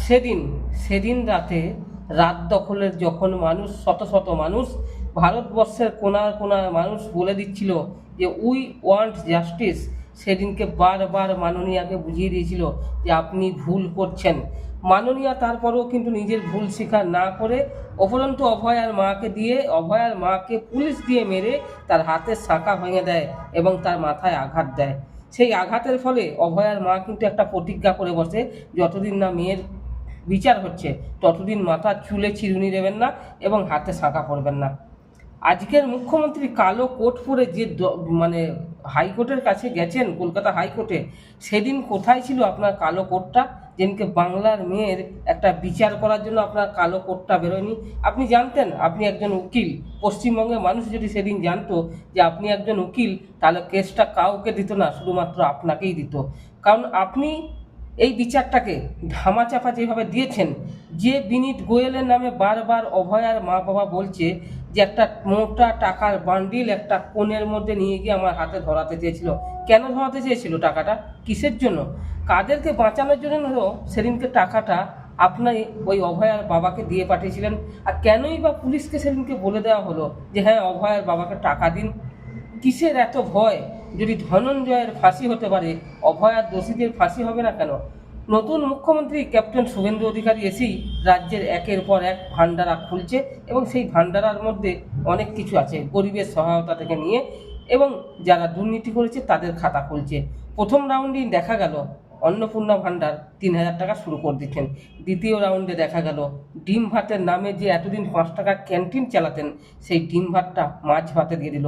সেদিন সেদিন রাতে রাত দখলের যখন মানুষ শত শত মানুষ ভারতবর্ষের কোনার কোনার মানুষ বলে দিচ্ছিল যে উই ওয়ান্ট জাস্টিস, সেদিনকে বারবার মাননীয়াকে বুঝিয়ে দিয়েছিল যে আপনি ভুল করছেন। মাননীয়া তারপরেও কিন্তু নিজের ভুল স্বীকার না করে উপরন্তু অভয়ার মাকে পুলিশ দিয়ে মেরে তার হাতের শাঁখা ভেঙে দেয় এবং তার মাথায় আঘাত দেয়। সেই আঘাতের ফলে অভয়ার মা কিন্তু একটা প্রতিজ্ঞা করে বসে, যতদিন না মেয়ের বিচার হচ্ছে ততদিন মাথার চুলে চিরুনি দেবেন না এবং হাতে শাঁখা পরবেন না। আজকের মুখ্যমন্ত্রী কালো কোট পরে যে মানে হাইকোর্টের কাছে গেছেন, কলকাতা হাইকোর্টে, সেদিন কোথায় ছিল আপনার কালো কোটটা? যেদিনকে বাংলার মেয়ের একটা বিচার করার জন্য আপনার কালো কোটটা বেরোয়নি। আপনি জানতেন আপনি একজন উকিল, পশ্চিমবঙ্গের মানুষ যদি সেদিন জানতো যে আপনি একজন উকিল, তাহলে কেসটা কাউকে দিত না, শুধুমাত্র আপনাকেই দিত। কারণ আপনি এই বিচারটাকে ধামাচাপা যেভাবে দিয়েছেন, যে বিনীত গোয়েলের নামে বারবার অভয়ার মা বাবা বলছে যে একটা মোটা টাকার বান্ডিল একটা কোণের মধ্যে নিয়ে গিয়ে আমার হাতে ধরাতে চেয়েছিল। কেন ধরাতে চেয়েছিল টাকাটা? কিসের জন্য? কাদেরকে বাঁচানোর জন্য হলো সেদিনকে টাকাটা আপনার ওই অভয়ার বাবাকে দিয়ে পাঠিয়েছিলেন? আর কেনই বা পুলিশকে সেদিনকে বলে দেওয়া হলো যে হ্যাঁ অভয়ার বাবাকে টাকা দিন? কিসের এত ভয়? যদি ধনঞ্জয়ের ফাঁসি হতে পারে, অভয়ার দোষীদের ফাঁসি হবে না কেন? নতুন মুখ্যমন্ত্রী ক্যাপ্টেন শুভেন্দু অধিকারী এসেই রাজ্যের একের পর এক ভান্ডারা খুলছে এবং সেই ভান্ডারার মধ্যে অনেক কিছু আছে, গরিবের সহায়তা থেকে নিয়ে এবং যারা দুর্নীতি করেছে তাদের খাতা খুলছে। প্রথম রাউন্ডেই দেখা গেল অন্নপূর্ণা ভান্ডার 3,000 টাকা শুরু করে দিচ্ছেন। দ্বিতীয় রাউন্ডে দেখা গেল ডিম ভাতের নামে যে এতদিন 5 টাকার ক্যান্টিন চালাতেন, সেই ডিম ভাতটা মাছ ভাতে দিয়ে দিল।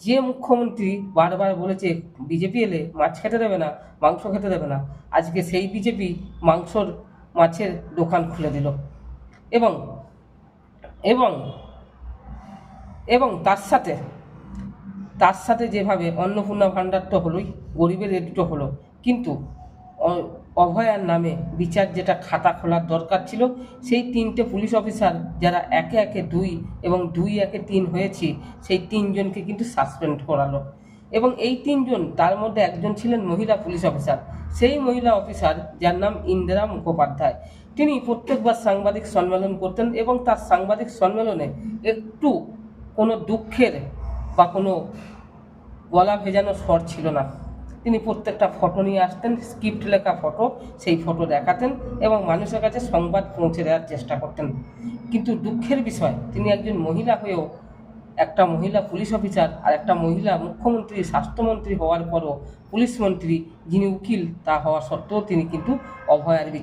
যে মুখ্যমন্ত্রী বারবার বলেছে বিজেপি এলে মাছ খেতে দেবে না, মাংস খেতে দেবে না, আজকে সেই বিজেপি মাছের দোকান খুলে দিল। এবং এবং এবং তার সাথে যেভাবে অন্নপূর্ণা ভাণ্ডার তো হলোই, গরিবের এ দুটো হলো, কিন্তু অভয়ার নামে বিচার যেটা খাতা খোলার দরকার ছিল, সেই 3টে পুলিশ অফিসার যারা একে একে 2 এবং 2 একে 3 হয়েছে, সেই 3জনকে কিন্তু সাসপেন্ড করালো। এবং এই 3জন, তার মধ্যে একজন ছিলেন মহিলা পুলিশ অফিসার। সেই মহিলা অফিসার যার নাম ইন্দিরা মুখোপাধ্যায়, তিনি প্রত্যেকবার সাংবাদিক সম্মেলন করতেন এবং তার সাংবাদিক সম্মেলনে একটু কোনো দুঃখের বা কোনো গলা ভেজানো স্বর ছিল না। তিনি প্রত্যেকটা ফটো নিয়ে আসতেন, স্ক্রিপ্ট লেখা ফটো, সেই ফটো দেখাতেন এবং মানুষের কাছে সংবাদ পৌঁছে দেওয়ার চেষ্টা করতেন। কিন্তু দুঃখের বিষয়, তিনি একজন মহিলা হয়েও, একটা মহিলা পুলিশ অফিসার আর একটা মহিলা মুখ্যমন্ত্রী স্বাস্থ্যমন্ত্রী হওয়ার পরও পুলিশ মন্ত্রী যিনি উকিল তা হওয়া সত্ত্বেও তিনি কিন্তু অভয়ার